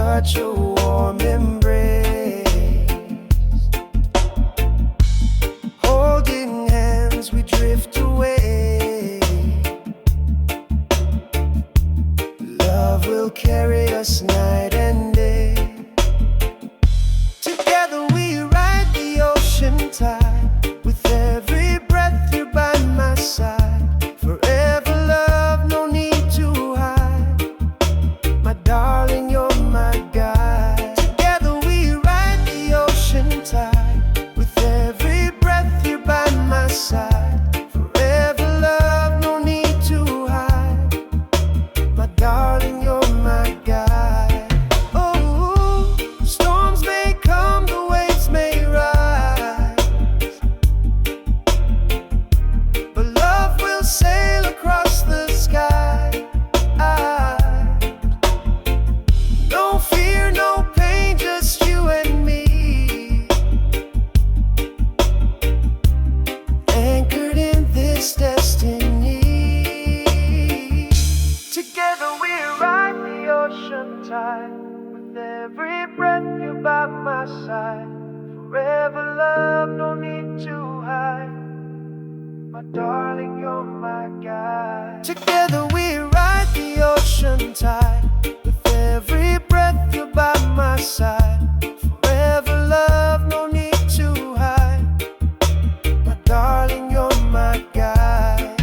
touch, a warm embrace. Holding hands, we drift away. Love will carry us night and day. Together we ride the ocean tide. With every breath you're by my side. Forever love, no need to hide. My darling, you're my guide. Together we ride the ocean tide. With every breath you're by my side. Forever love, no need to hide. My darling, you're my guide. Oh, storms may come, the waves may rise, but love will sail across the sky. No fear, no pain, just you and me, anchored in this destiny. Together we ride the ocean tide. With every breath you're by my side. Forever love, no need to hide. My darling, you're my guide. Together we ride the ocean tide. With every breath you're by my side. Forever love, no need to hide. My darling, you're my guide.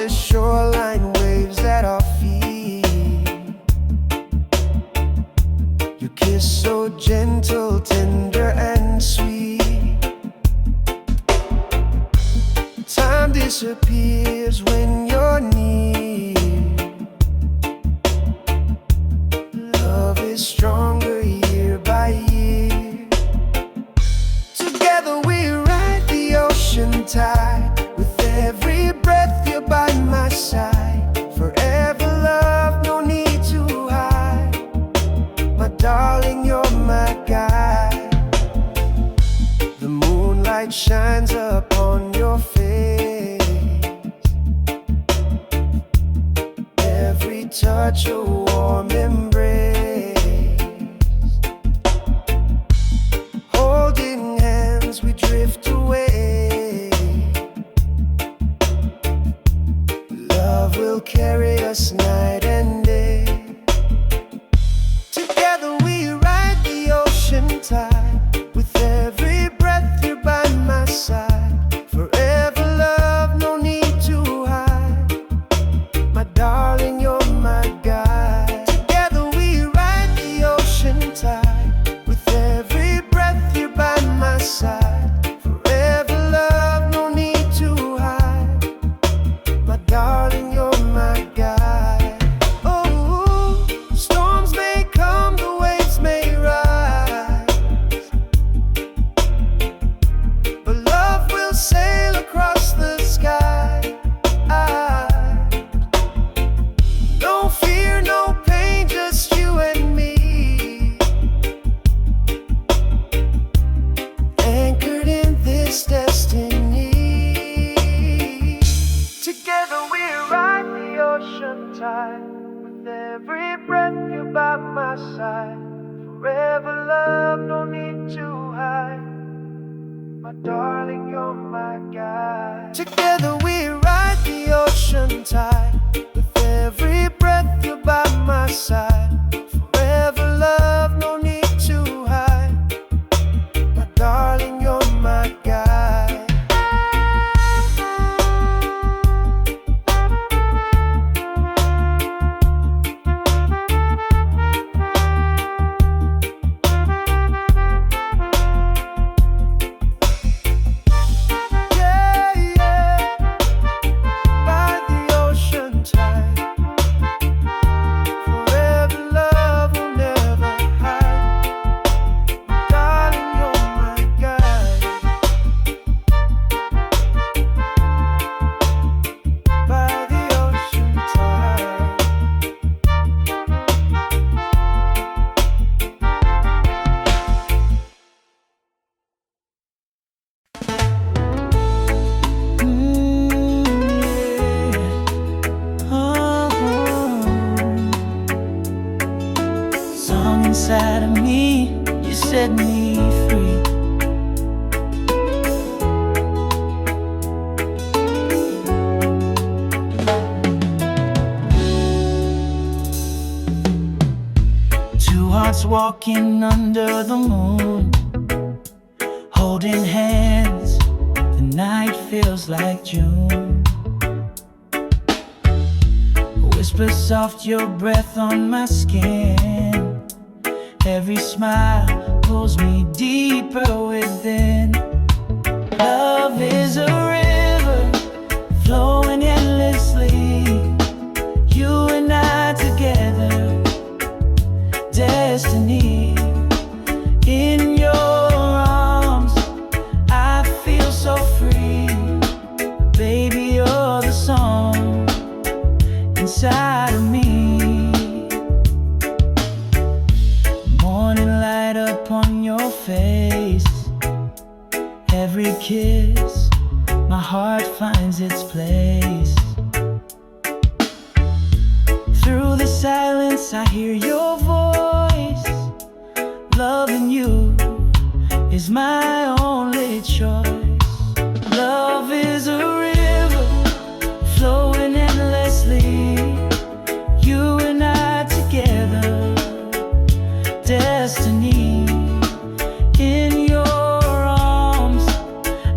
Shoreline waves at our feet. Your kiss so gentle, tender and sweet. Time disappears when you're near. Love is stronger year by year. Together we ride the ocean tide. With every breath you're by my side. Forever love, no need to hide. My darling, you're my guide. The moonlight shines upon your face. Every touch, a warm embrace. Holding hands, we drift away. Love will carry us night and day. Together we ride the ocean tide. With every breath you're by my side. Forever love, no need to hide. My darling, you're my guide. Together Together we ride the ocean tide. With every breath you're by my side. Forever love, no need to hide. My darling, you're my guide. Inside of me, you set me free. Two hearts walking under the moon, holding hands, the night feels like June. Whisper soft your breath on my skin. Every smile pulls me deeper within. Love is a river flowing endlessly. You and I together, destiny. In your arms, I feel so free. Baby, you're the song inside of me. Upon your face, every kiss, my heart finds its place. Through the silence I hear your voice. Loving you is my only choice. Love is a river flowing endlessly. You and I together, destiny. In your arms,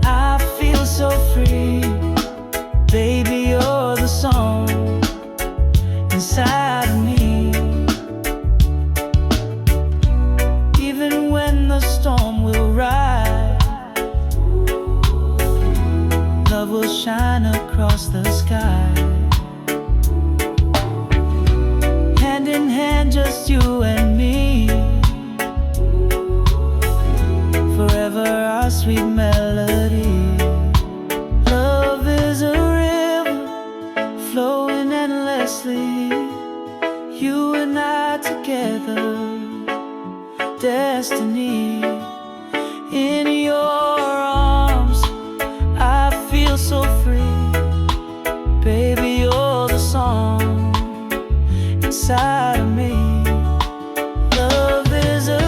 I feel so free. Baby, you're the song inside of me. Even when the storm will rise, love will shine across the sky. Hand in hand, just you and me. Forever our sweet melody. Love is a river flowing endlessly. You and I together, destiny. In your arms, I feel so free. Baby, you're the song inside of me. Love is a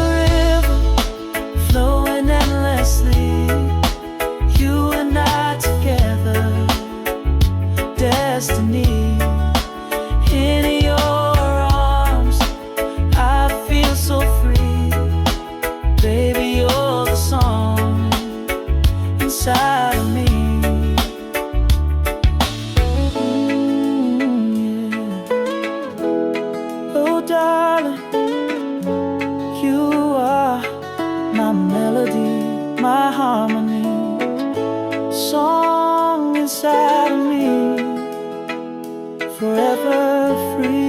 you and I together, destiny. In your arms, I feel so free. Baby, you're the song inside of me. Yeah. Oh, darling, you are my melody, my harmony, song inside of me, forever free.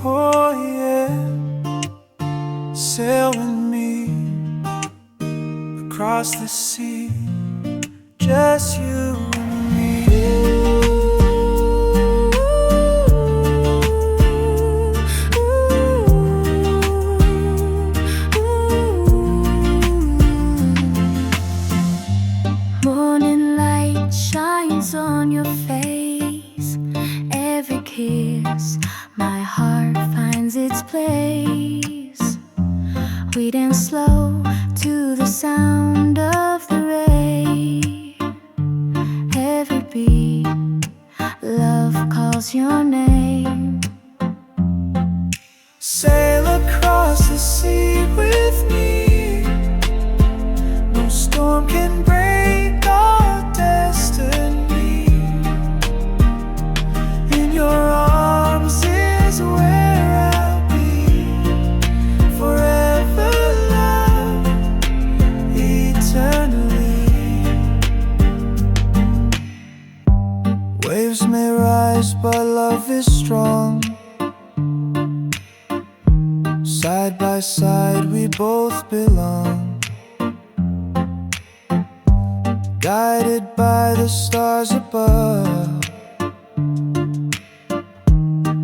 Oh yeah, sail with me across the sea, just you and me. Morning light shines on your face. Every kiss, my heart finds its place. Waves may rise, but love is strong. Side by side we both belong, guided by the stars above,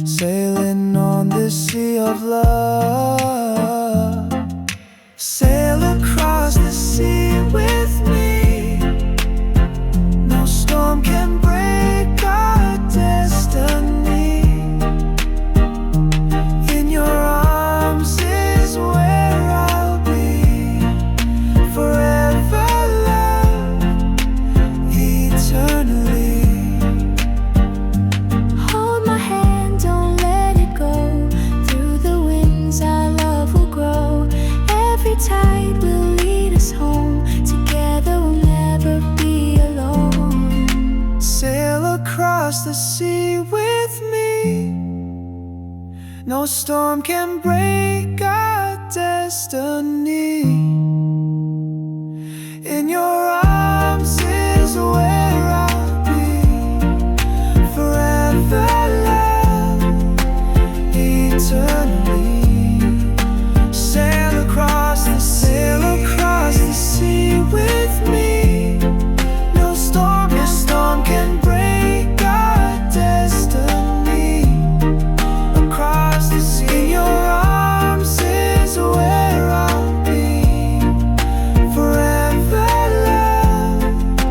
sailing on this sea of love. Sail across the sea with me. No storm can break our destiny. In your arms is where I'll be, forever loved, eternally. Hold my hand, don't let it go. Through the winds our love will grow. Every tide will lead us home. Together we'll never be alone. Sail across the sea with me. No storm can break our destiny. In your arms is where I'll be, forever loved, eternally. Sail across the sea with me. No storm can break our destiny. Across the sea, in your arms is where I'll be, forever loved,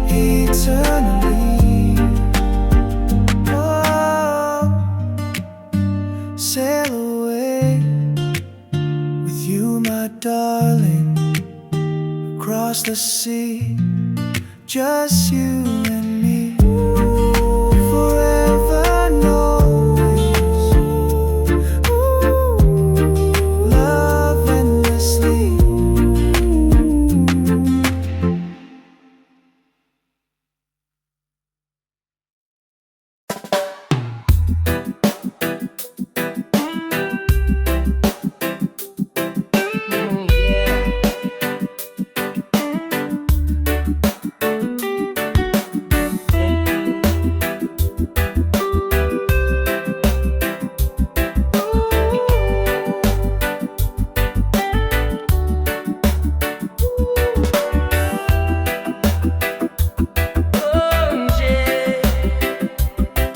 eternally. Oh, sail away with you, my darling, across the sea, just you and me, forever, no love endlessly.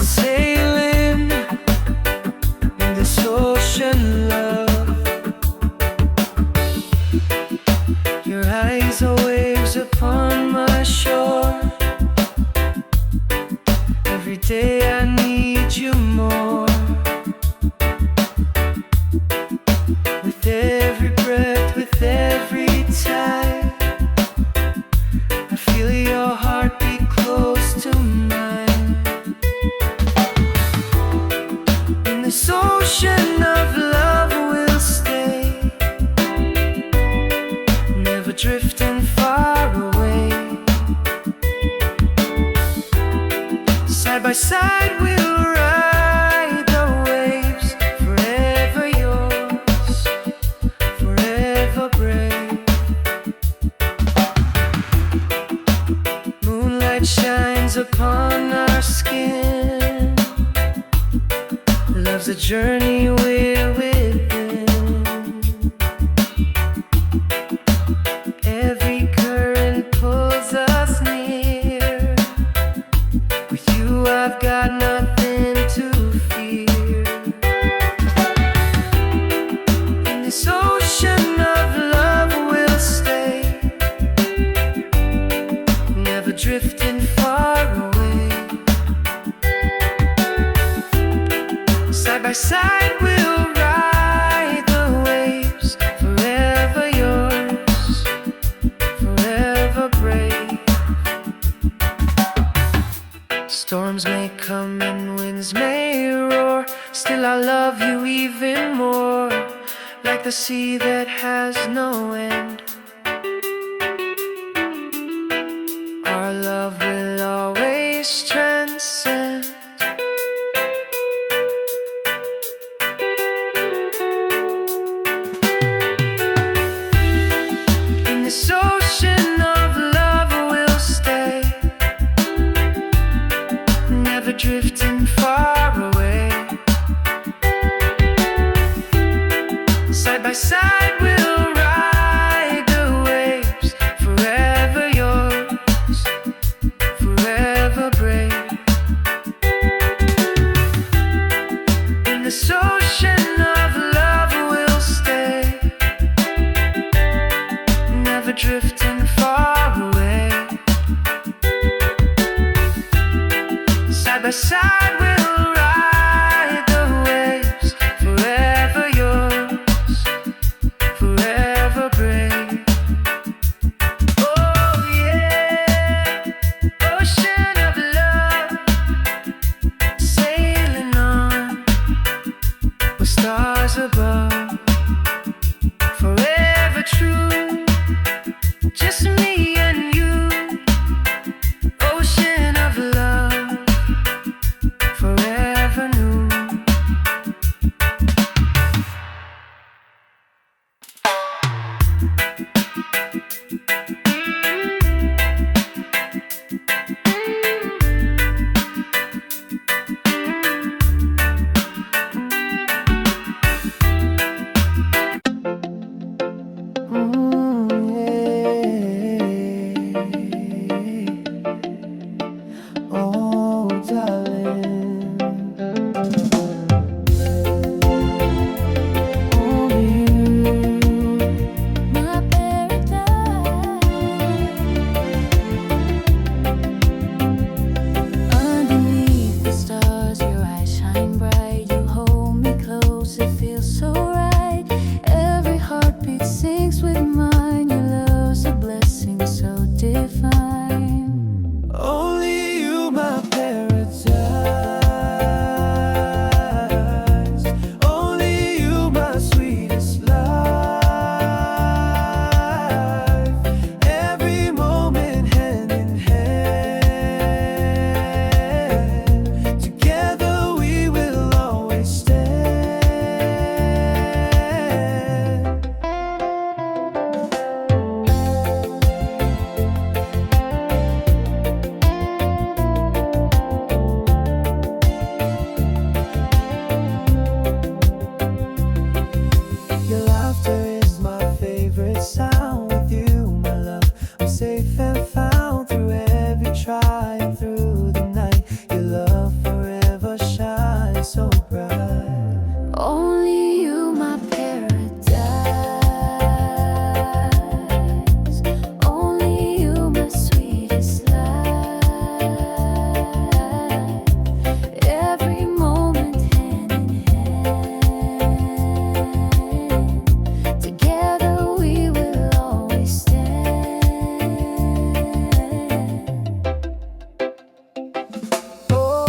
Sailing in this ocean, love. Your eyes are waves upon my shore. Every day I need you more. With every breath, with every tide, I feel your heartbeat close to mine. In this ocean of love we'll stay, never drifting far away. Side by side we'll ride the waves, forever yours, forever brave. Moonlight shines upon our skin. Love's a journey we're within. Every current pulls us near. With you I've got nothing to fear. In this ocean of love we'll stay, never drifting far away. Side by side we'll ride the waves, forever yours, forever brave. Storms may come and winds may roar, still I love you even more. Like the sea that has no end, our love will always transcend. In this ocean of love we'll stay, never by side we'll ride the waves. Forever yours, forever brave. Oh yeah, ocean of love, sailing on with stars above. Forever true, just me and you. Ocean of love, forever new. Oh, darling, only you, My paradise. Underneath the stars, your eyes shine bright. You hold me close, it feels so right. Every heartbeat syncs with mine. Your love's a blessing so divine. only you, my paradise. Only you, my sweetest life. Every moment hand in hand. Together we will always stand. Your laughter is my favorite sound. With you, my love, I'm safe and found. Through every trial, through the night, your love forever shines so bright. Only you, my paradise. Only you, my sweetest life. Every moment hand in hand. Together we will always stand. Oh,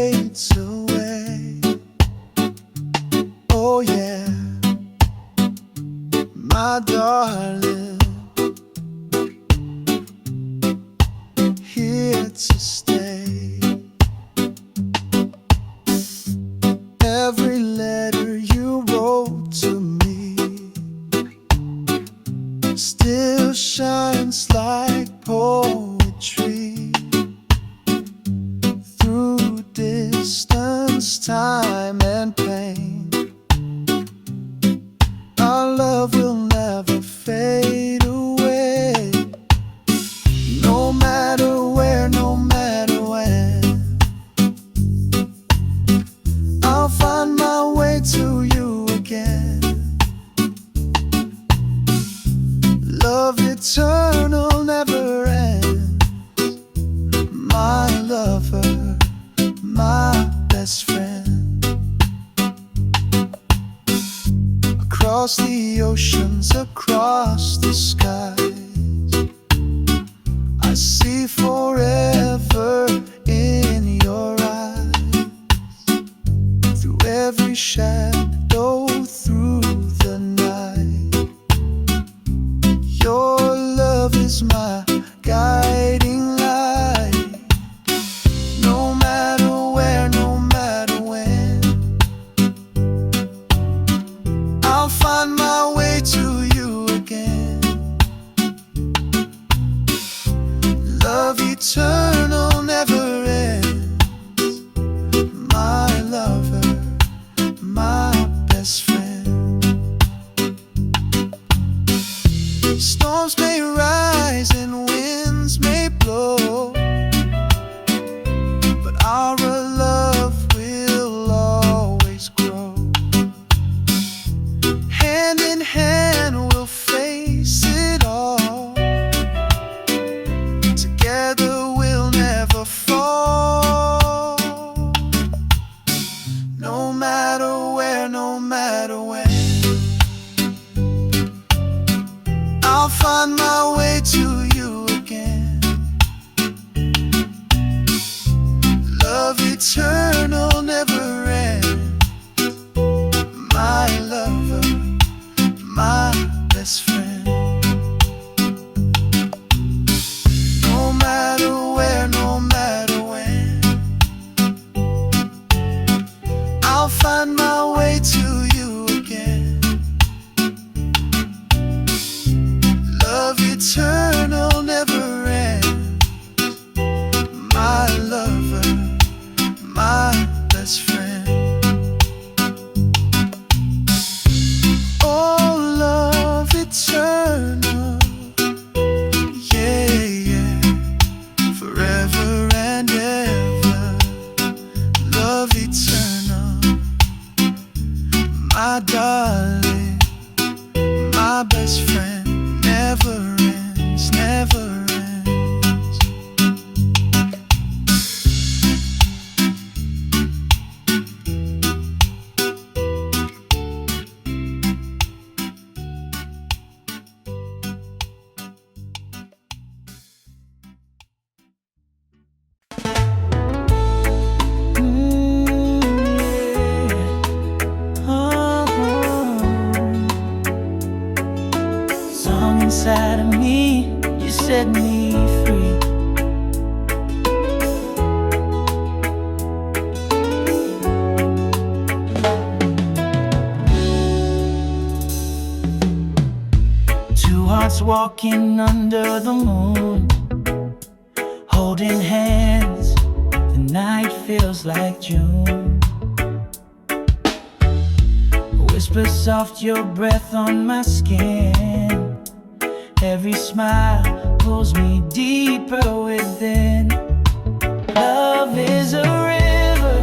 fades away. Oh yeah, my darling, here to stay. Every letter you wrote to me still shines like poetry. Through distance, time and pain, our love will never fade away. No matter where, no matter when, I'll find my way to you again. Love eternal, never ends. My lover, my best friend. Across the oceans, across the skies, I see forever in your eyes. Through every shadow, through the night, your love is my guiding light. No matter where, no matter when, I'll find my way to you again. Love eternal, never ends. My lover, my best friend. Storms may rise and winds may blow, but our love will always grow. Hand in hand we'll face it all. Together we'll never fall. No matter where, no matter when, I'll find my way to you again. Love eternal, never ends. My lover, my best friend. No matter where, no matter when, I'll find my way to you again. Love eternal, never ends. My lover, my best friend. Oh, love eternal, yeah, yeah, forever and ever. Love eternal, my darling, my best friend. Never ends, never ends. Song inside of me, you set me free. Two hearts walking under the moon, holding hands, the night feels like June. Whisper soft your breath on my skin. Every smile pulls me deeper within. Love is a river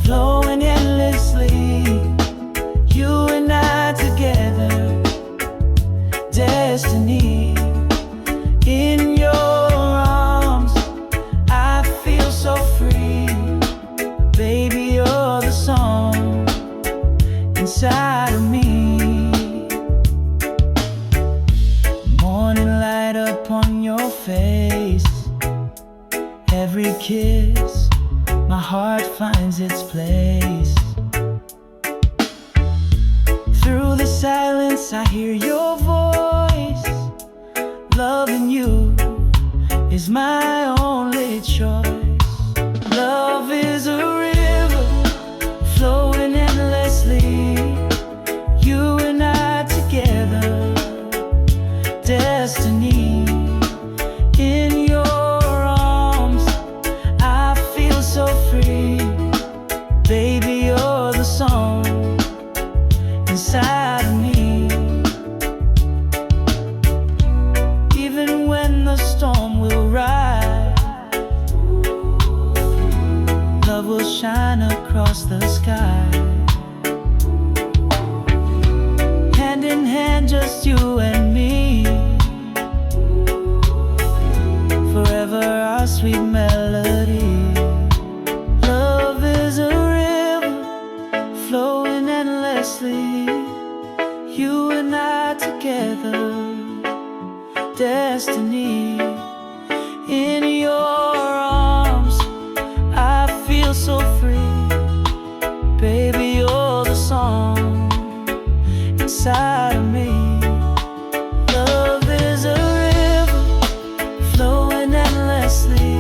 flowing endlessly. You and I together, destiny. In your arms, I feel so free. Baby, you're the song inside of me. Morning light upon your face, every kiss, my finds its place. Through the silence I hear your voice. Loving you is my only choice. Love is a river flowing endlessly. You and I together, destiny. In your arms I feel so free. Baby, you're the song inside of me. Even when the storm will rise, love will shine across the sky. Hand in hand, just you and me. Forever our sweet melody. Love is a river flowing endlessly. You and I together, destiny. In your arms I feel so free. Baby, you're the song inside of me. Love is a river flowing endlessly.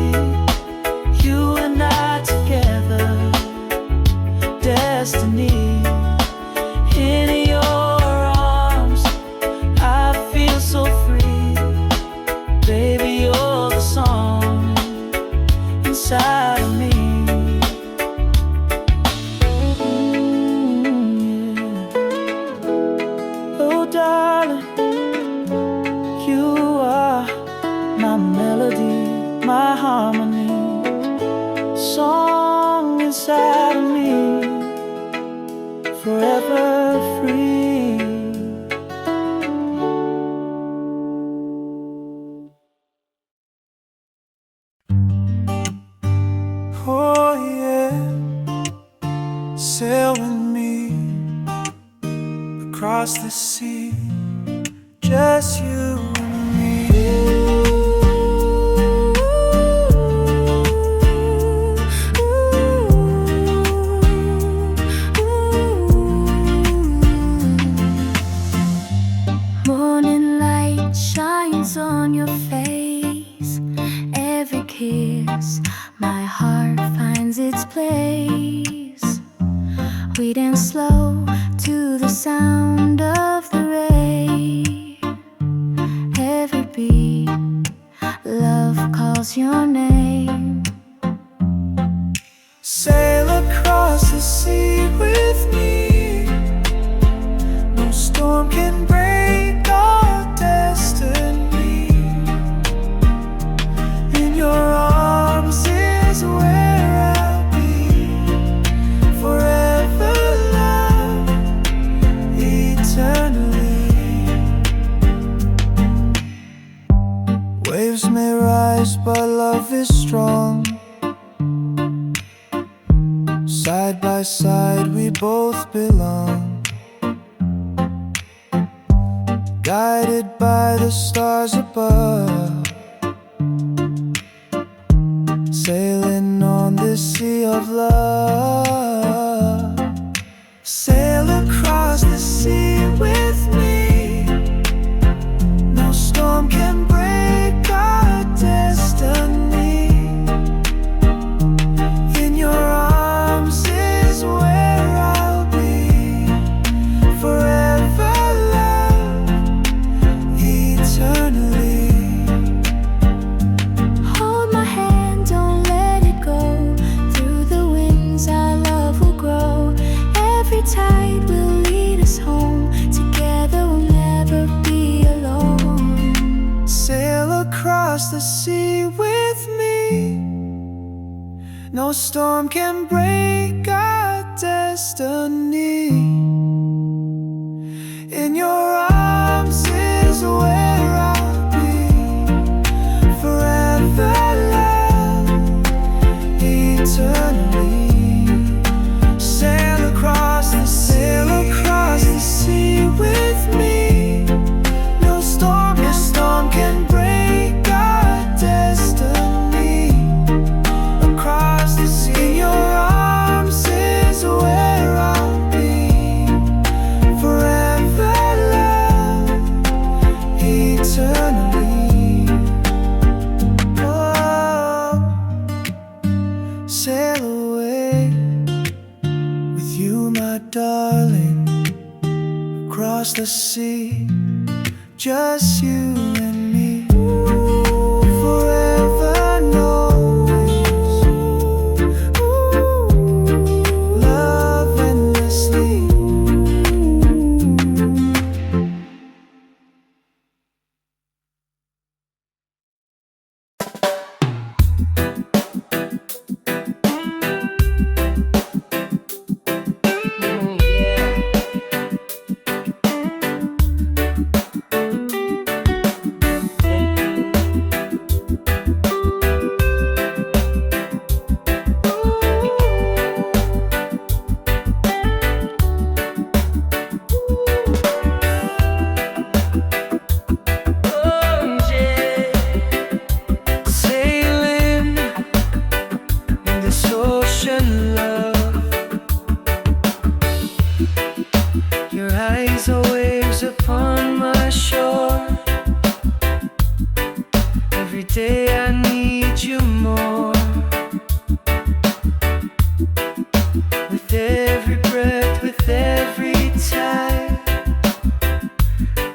You and I together, destiny. In your arms I feel so free. Baby, you're the song inside of me. Oh darling, you are my melody, my harmony, song inside of me, forever free. Oh yeah, sail with me across the sea, just you and me. Morning light shines on your face. Every kiss, my heart finds its place. We dance slow to the sound of the rain. Every beat, love calls your name. Sail across the sea with me. No storm can break our destiny. In your arms is where I'll be. Forever love, eternally. Waves may rise, but love is strong. Side by side we both belong. Guided by the stars above, sailing on this sea of love. Sail across the sea with me. No storm can break our destiny. In your arms is where I'll be. Forever love, eternally. Hold my hand, don't let it go. Through the winds our love will grow. Every tide will lead us home. Together we'll never be alone. Sail across the sea with me. No storm can break our destiny. In your arms is where I'll be. Forever love, eternally. Sail across the sea with me. No storm can break our destiny. Across the sea, in your arms darling, across the sea, just you and me, forever and always, love endlessly. Upon my shore, every day I need you more. With every breath, with every tide,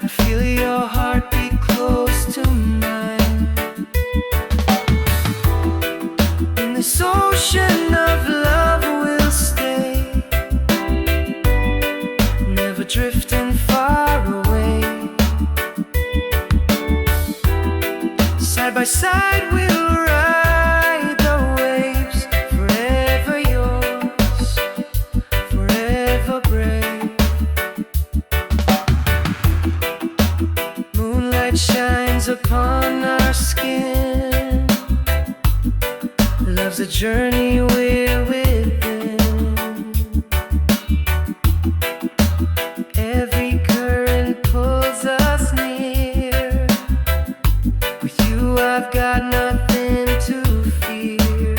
I feel your heartbeat close to mine. In this ocean of love we'll stay, never drifting far away. Side by side we'll ride the waves, forever yours, forever brave. Moonlight shines upon our skin, love's a journey we're within. Every current pulls us near, with you I've got nothing to fear.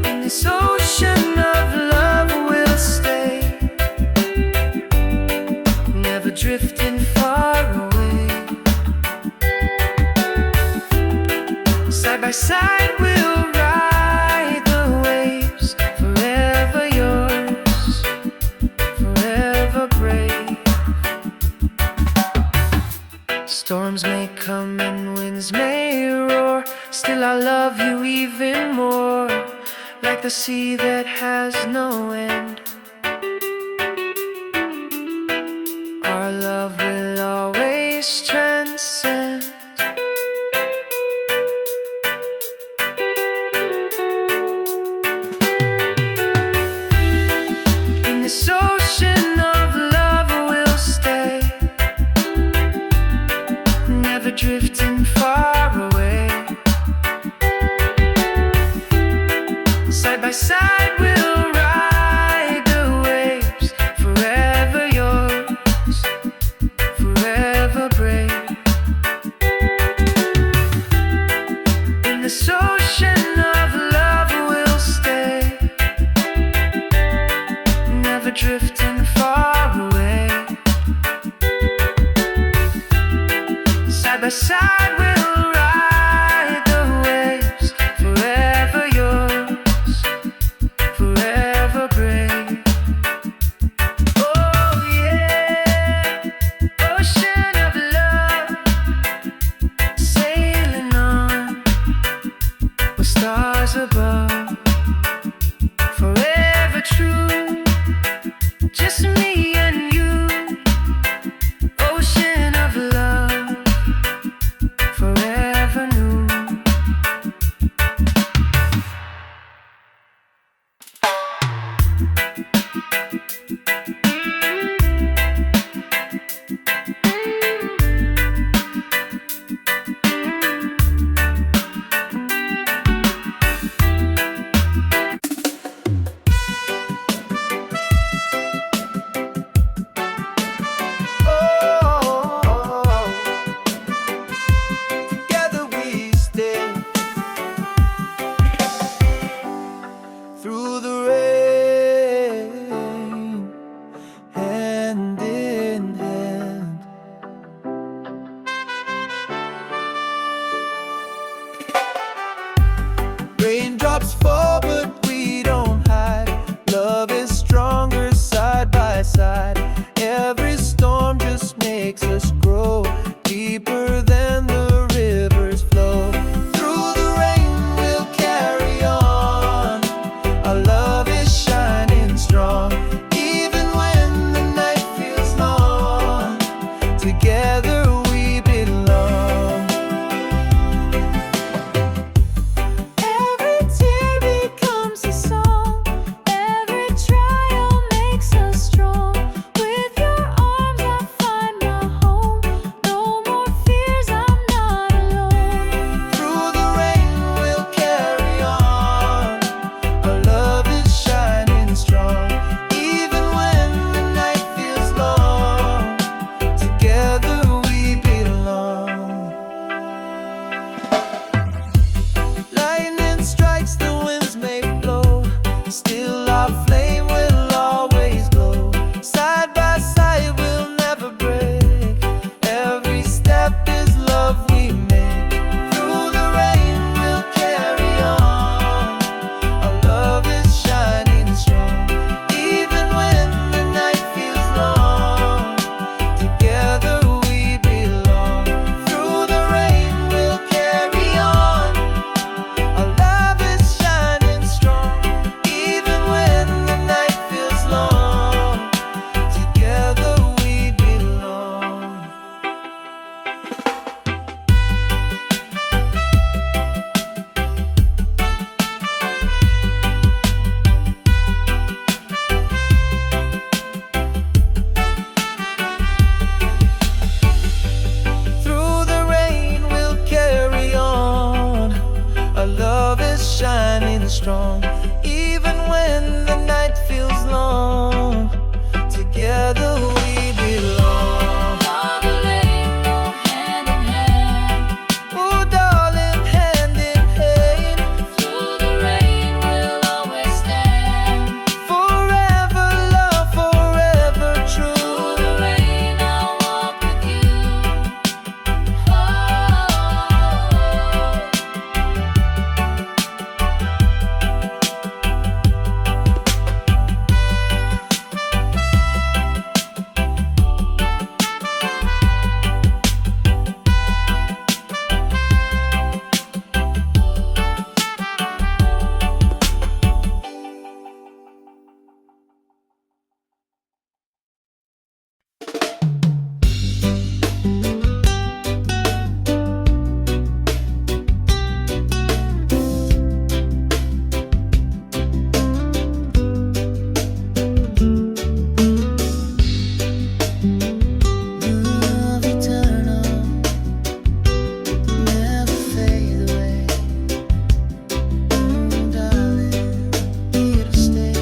In this ocean of love we'll stay, never drifting far away. Side by side we'll ride the waves, forever yours, forever brave. Storms may come and winds may roar, still I love you even more, like the sea that has no end. Our love will always transcend. In this ocean of love we'll stay, never drifting far away. Side by side we'll ride the waves, forever yours, forever brave. In this ocean of love we'll stay, never drifting far away. Side by side we'll ride the waves, forever yours, forever brave. Oh yeah, ocean of love, sailing on with stars above, forever true, just me and you. Ocean of love, forever new. Together we stay through the rain, hand in hand. Raindrops fall, but we don't hide. strong. Even when the night feels long, together we belong. Darling, oh, hand in hand. Oh darling, hand in hand. Through the rain we'll always stand. Forever love, forever true. Through the rain I'll walk with you. Oh. Love eternal, never fade away. Darling, here to stay.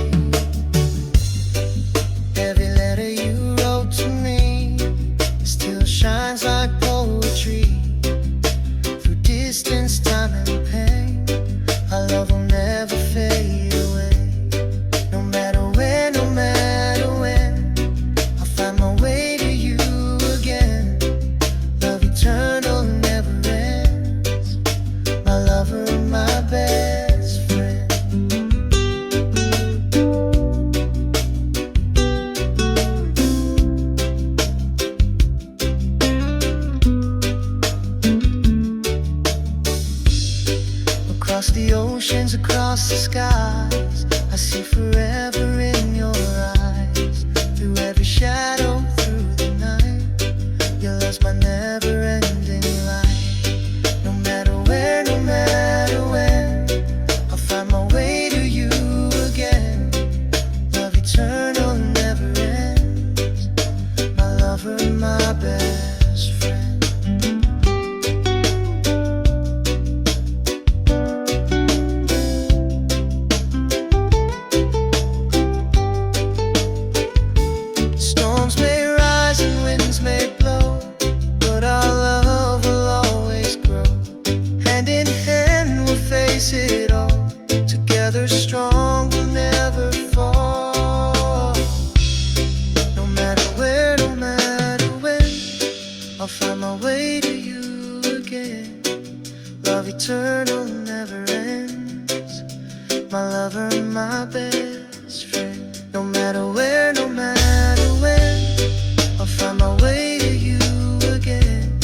Every letter you wrote to me still shines like poetry. Through distance, time and pain, our love will never fade away. No matter where, no matter when, I'll find my way to you again. Love eternal never ends. My lover, my best friend. Across the oceans, across the skies, I see forever in your eyes. Through every shadow, through the night, your love's my never-ending light. No matter where, no matter when, I'll find my way to you again. Love eternal never ends. My lover, my best friend. Storms may rise and winds may blow, but our love will always grow. Hand in hand we'll face it all. Together strong, we'll never fall. No matter where, no matter when, I'll find my way to you again. Love eternal never ends. My lover, my best friend. No matter where, no matter when, I'll find my way to you again.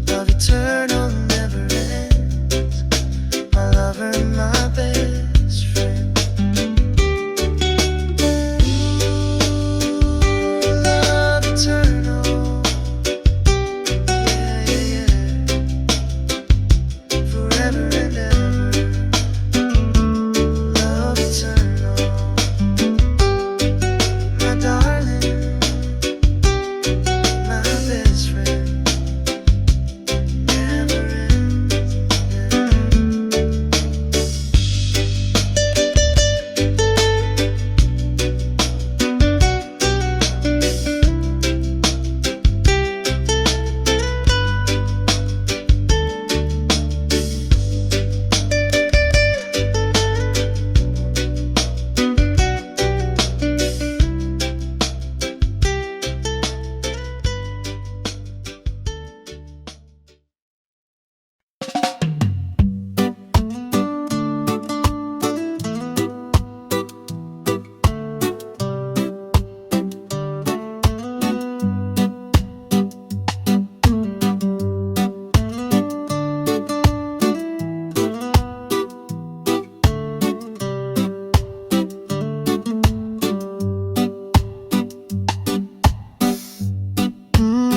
Love eternal never ends. My lover, my best friend. Ooh, love eternal. Yeah, yeah, yeah. Forever and ever. Love eternal. My darling, my best friend. Never ends.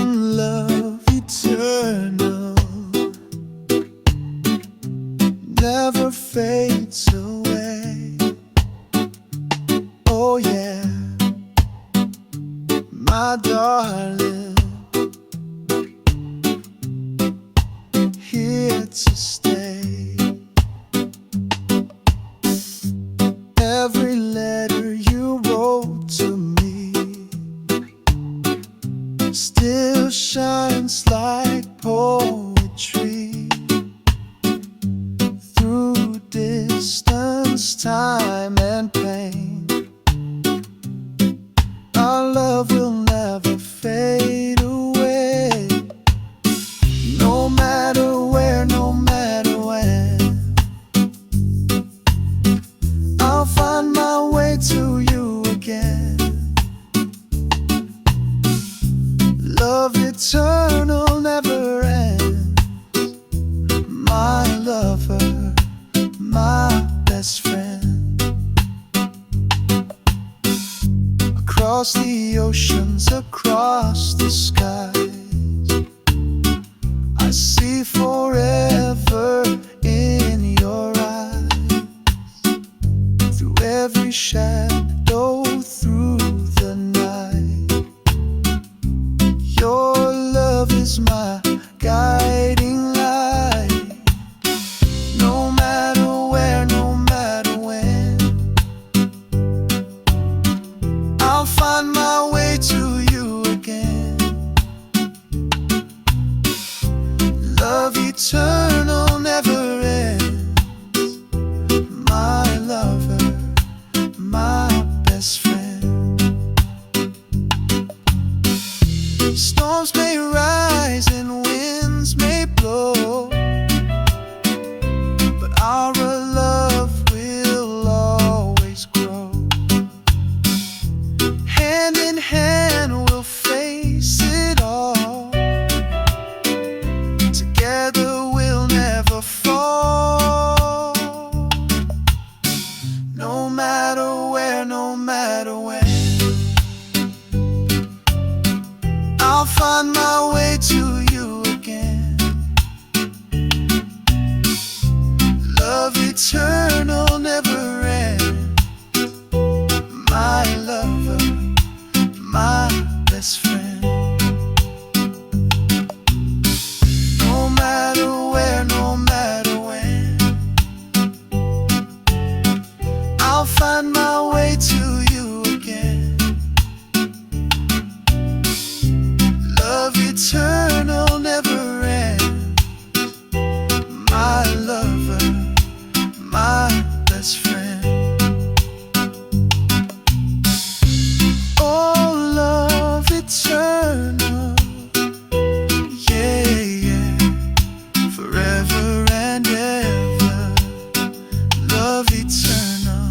Love eternal never fades away. Oh yeah, my darling, here to stay. and pain. Our love will never fade away. No matter where, no matter when, I'll find my way to you again. Love eternal never ends. My lover, my best friend. Across the oceans, across the skies, I see forever in your eyes. Through every shadow, through the night, your love is my guiding light. No matter where, no matter when, I'll find my way to you again. Love eternal never ends. My lover, my best friend. Storms may rise and winds may blow, but our love will always grow. Hand in hand we'll face it all. Together we'll never fall. No matter where, no matter when, I'll find my way to you again. Love eternal never ends. My lover, my best friend. No matter where, no matter when, I'll find my way to you again. Love eternal never ends. My lover, my best friend. Oh, love eternal, yeah, yeah, forever and ever. Love eternal,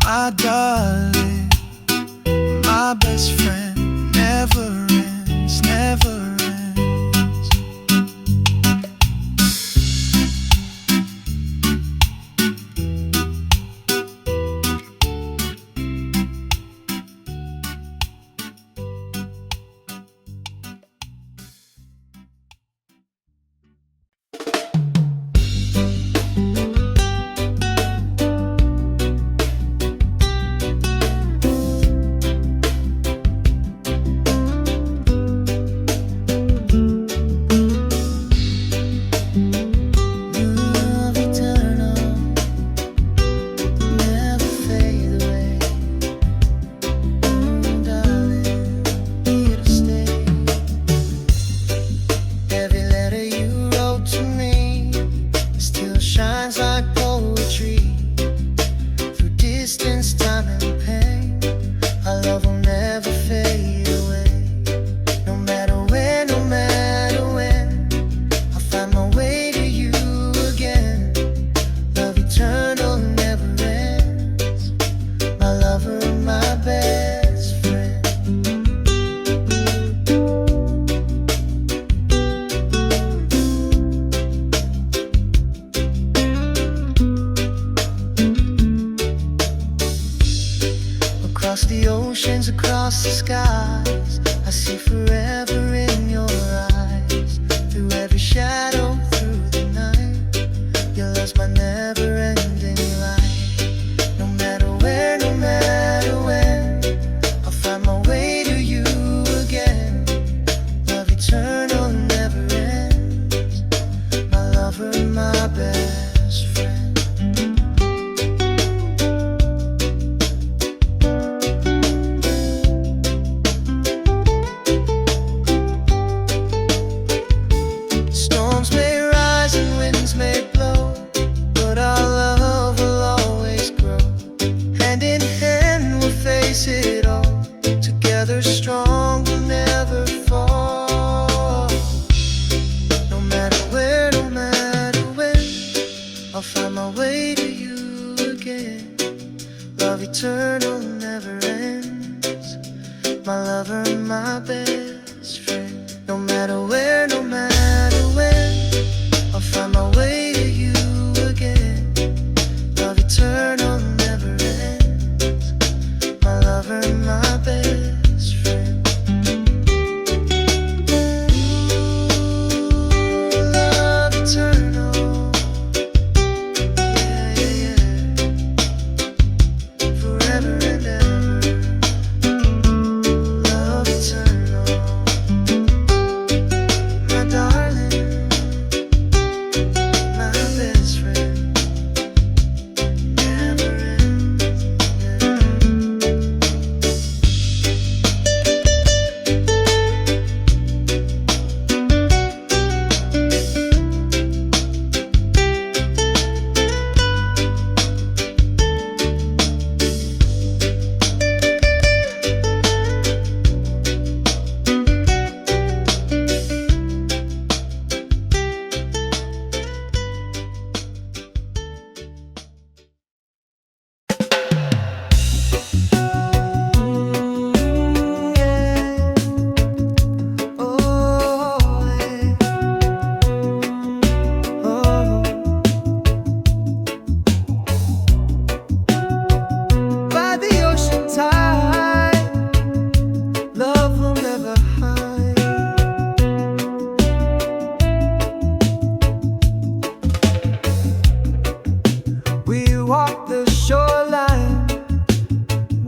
my darling, my best friend. Never ends, never ends. Love eternal, never fade away. Oh, darling, here to stay. Every letter you wrote to me still shines like poetry. Through distance, time and pain, our love will never fade away. No matter where, no matter when, I'll find my way to you again. Love eternal never ends. My lover, my best friend. Across the oceans, across the skies, I see forever in your eyes. Through every shadow, through the night, your love's my never-ending light. No matter where, no matter when, I'll find my way to you again. Love eternal never ends. My lover, my best friend. eternal never ends. My lover, my best friend. No matter where, no matter when, I'll find my way to you again. Love eternal never ends. My lover, my best friend. Ooh, love eternal. Yeah, yeah, yeah. Forever and ever. Love eternal. My darling, my best friend. Never ends. By the ocean tide, love will never hide. We walk the shoreline,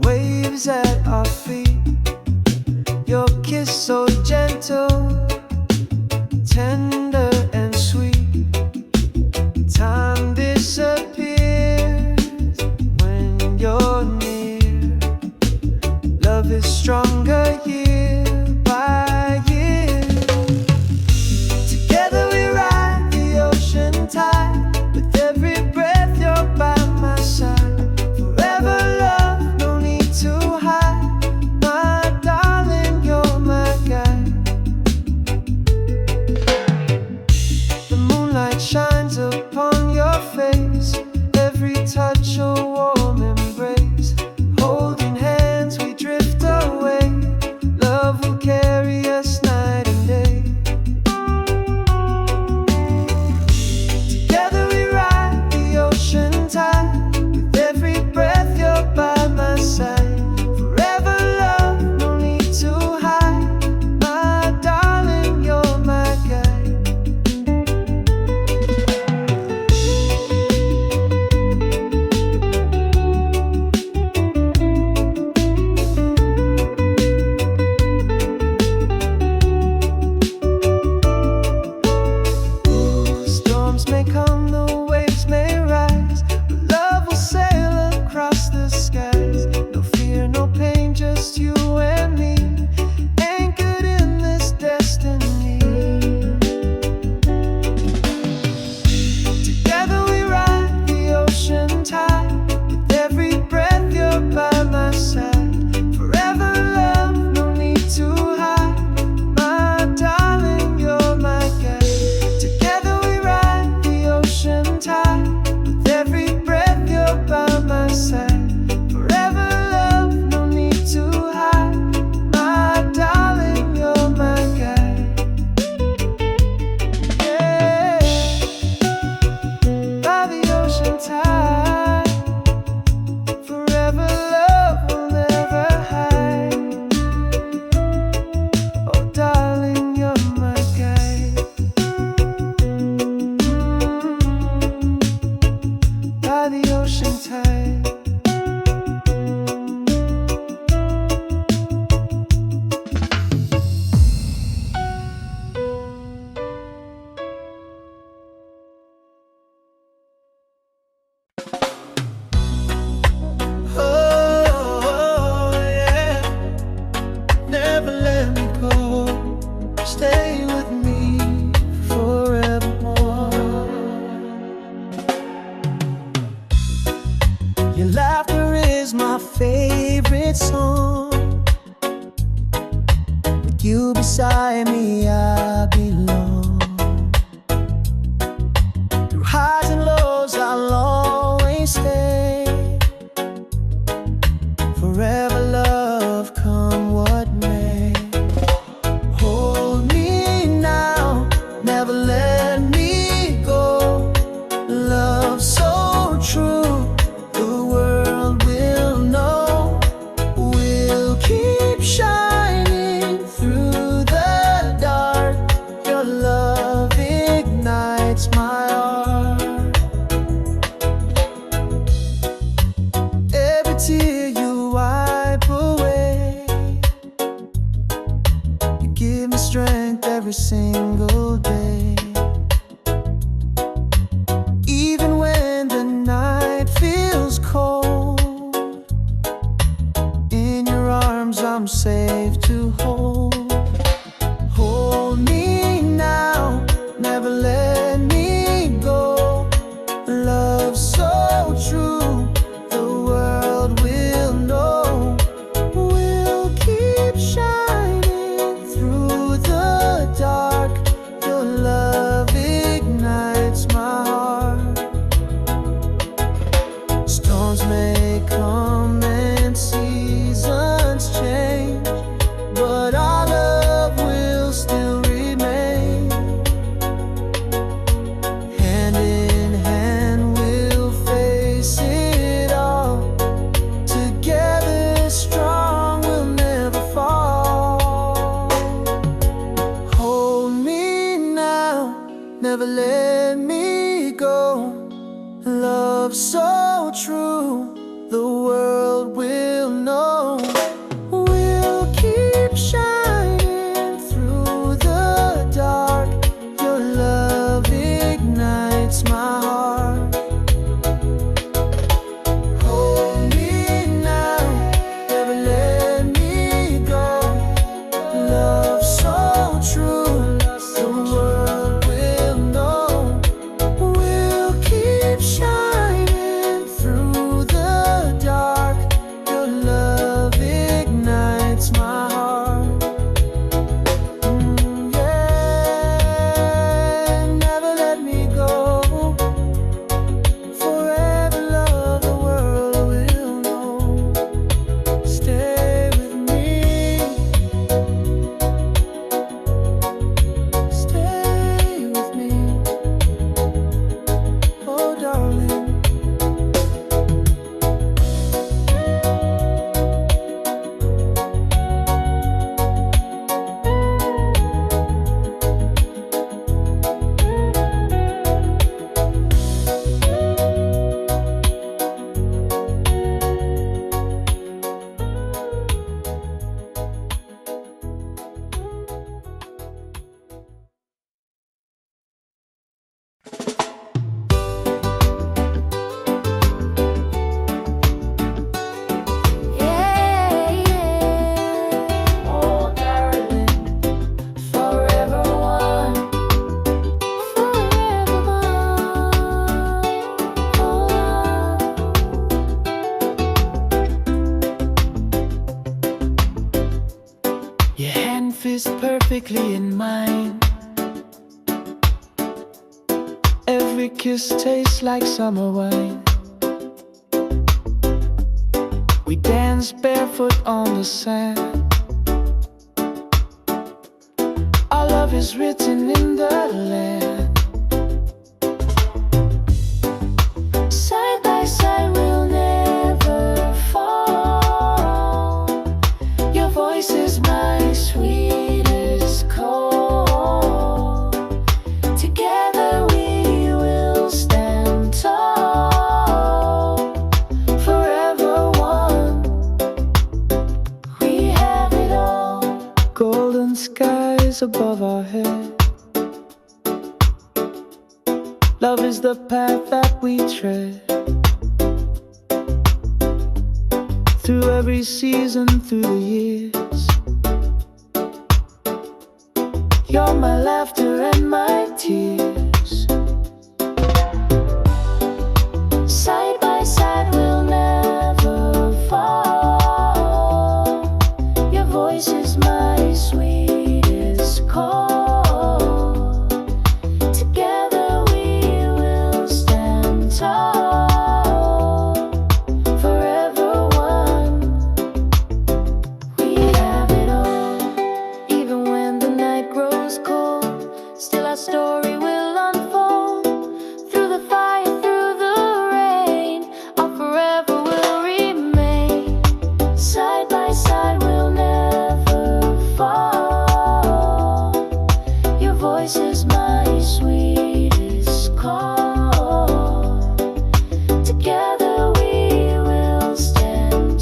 waves at our feet. Your kiss so gentle, tender and sweet. Time disappears when you're near. Love is stronger year by year. Together we ride the ocean tide. With every breath you're by my side. Forever love, no need to hide. My darling, you're my guide. The moonlight shines upon your face. Every touch a warm embrace. Holding hands we drift away. Love will carry us night and day. Together we ride the ocean tide. With every breath you're by my side. Forever love, no need to hide. My darling, you're my guide. Storms may come, the waves may rise, but love will sail across the skies. No fear, no pain, just you and me, anchored in this destiny. Together we ride the ocean tide. With every breath you're by my side. Forever love, no need to hide. My darling, you're my guide. Together we ride the ocean tide. With every breath you're by my side. Forever love, no need to hide. My darling, you're my guide. Yeah. By the ocean tide. Forever love will never hide. Oh darling, you're my guide. By the ocean tide. Oh yeah, never let me go. Stay with me forevermore. Your laughter is my favorite song. With you beside me, I belong. Through highs and lows, I'll always stay. tear you wipe away. You give me strength every single day. Even when the night feels cold, in your arms I'm safe to hold. Hold me now, never let me go. Love so true, the world will know. We'll keep shining through the dark. Your love ignites my heart. Storms may come and seasons change, but our love will still remain. Hand in hand we'll face it all. Together strong, we'll never fall. Hold me now, never let me go. Love so true, the world will know. We'll keep shining through the dark. Your love ignites my heart. Hold me now, never let me go. Love so true, the world will know. We'll keep shining through the dark. Your love ignites my heart. Yeah, never let me go. Forever love, the world will know. Stay with me. Stay with me. Oh, darling. Yeah, yeah. Oh, darling, forever one, forever one. Oh. Your hand fits perfectly in mine. Every kiss tastes like summer wine. We dance barefoot on the sand. Our love is written in the land. Side by side, we'll never fall. Your voice is my sweetest call. Together we will stand tall. Forever one, we have it all. Golden skies above our head. Love is the path that we tread. Through every season, through the years. You're my laughter and my tears. Side by side, we'll never fall. Your voice is my sweetest call. Together we will stand tall. Forever one, we have it all. Even when the night grows cold, still our story will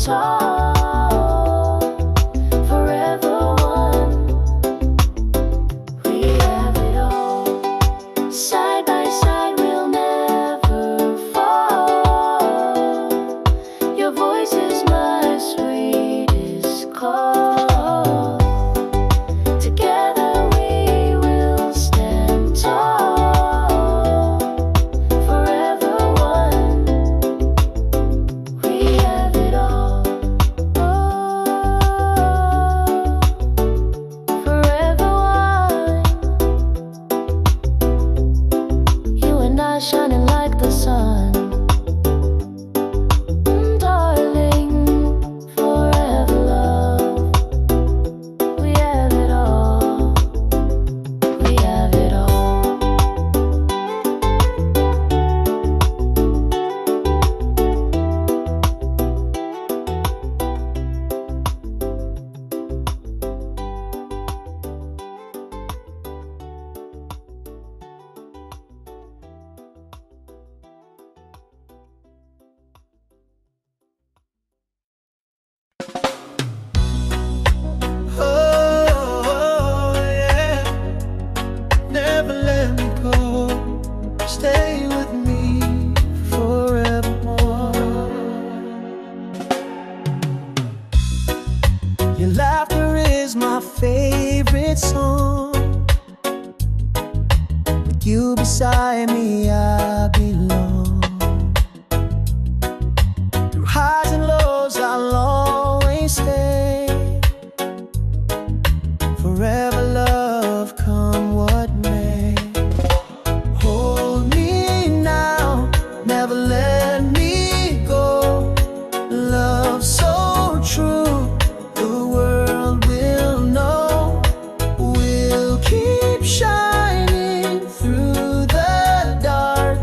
tall, forever one. We have it all. Side by side, we'll never fall. Your voice is my sweetest call. Together we will stand tall, forever one. We have it all. Forever one. You and I shining like the sun. Darling, forever love. We have it all. We have it all. Oh, yeah. Never let me go. Stay with me forevermore. Your laughter is my favorite song. With you beside me, I belong. Through highs and lows, I'll always stay. Forever love, come what may. Hold me now, never let me go. Love so true, the world will know. We'll keep shining through the dark.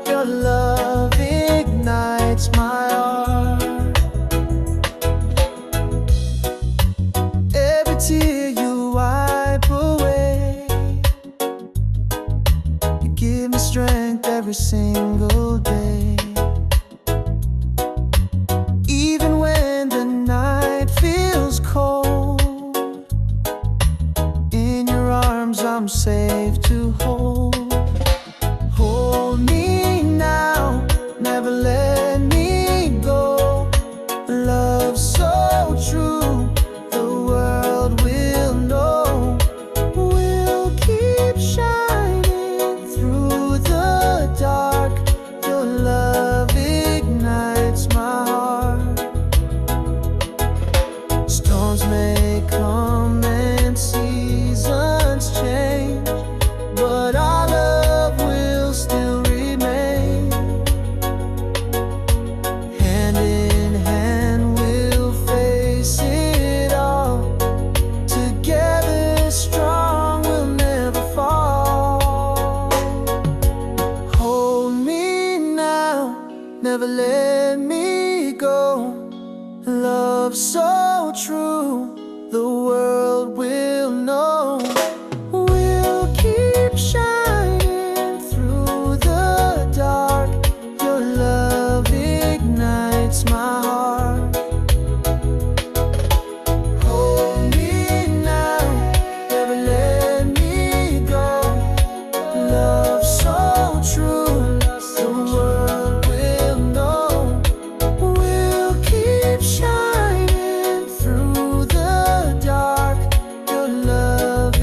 Your love ignites my heart. Every tear you wipe away, you give me strength every single day. Even when the night feels cold, in your arms I'm safe to hold. Hold me now, never let me go. Love so true, the world will know. We'll keep shining through the dark. Your love ignites my heart. Storms may come and seasons change, but our love will still remain. Hand in hand we'll face it all. Together strong, we'll never fall. Hold me now, never let me go. Love so true, the world will know. We'll keep shining through the dark. Your love ignites my heart. Hold me now, never let me go. Love so true, the world will know. We'll keep shining through the dark. Your love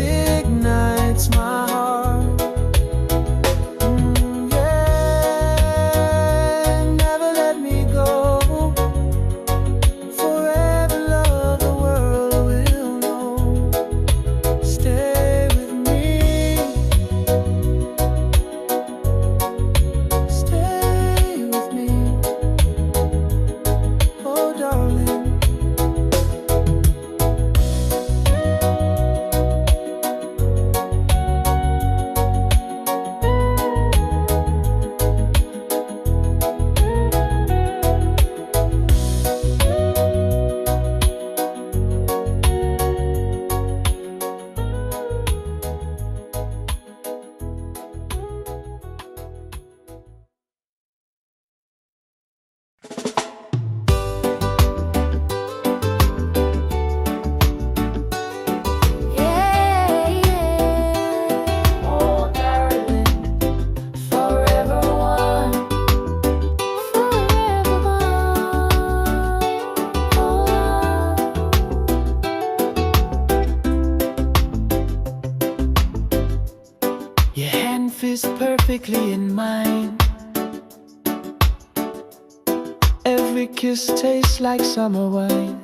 every kiss tastes like summer wine.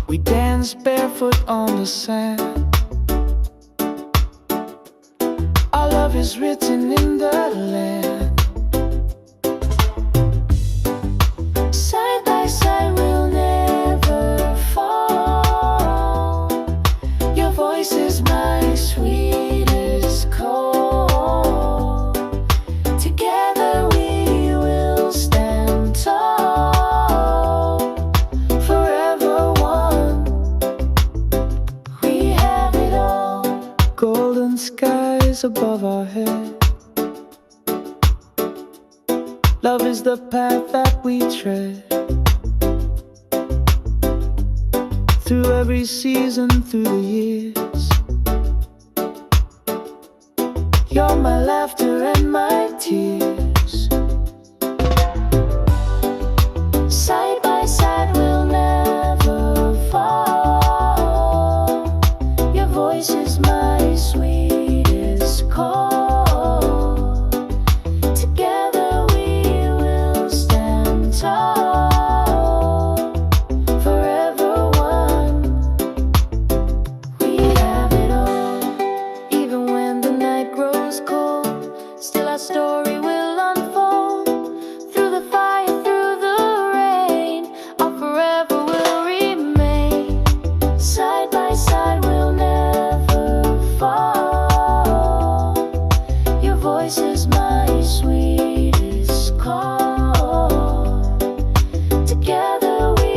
We dance barefoot on the sand. Our love is written in the land. Side by side we'll never fall. Your voice is my sweetest call. Together we will stand tall. Forever one. We have it all. Golden skies above our head. Love is the path that we tread. Through every season, through the years. You're my laughter and my tears. Side by side we'll never fall. Your voice is my sweetest call. Together we will stand tall. Forever one. We have it all. Even when the night grows cold, still our story will unfold. Through the fire, through the rain, our forever will remain. Side by side we'll never fall. Your voice is my sweetest call. Together we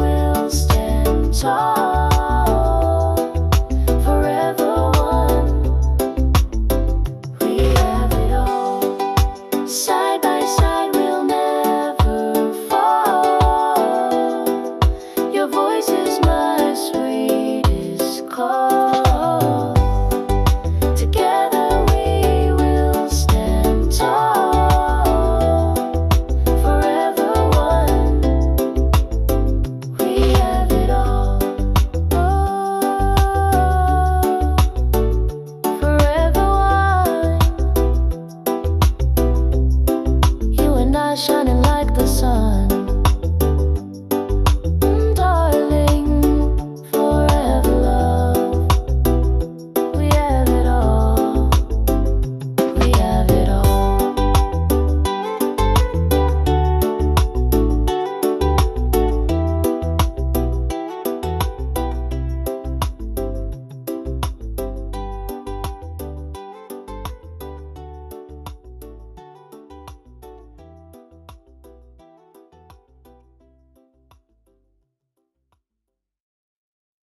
will stand tall. Forever one. We have it all. Side by side we'll never fall. Your voice is my sweetest call. Together we will stand tall. Forever one. We have it all. Forever one. You and I shining like the sun.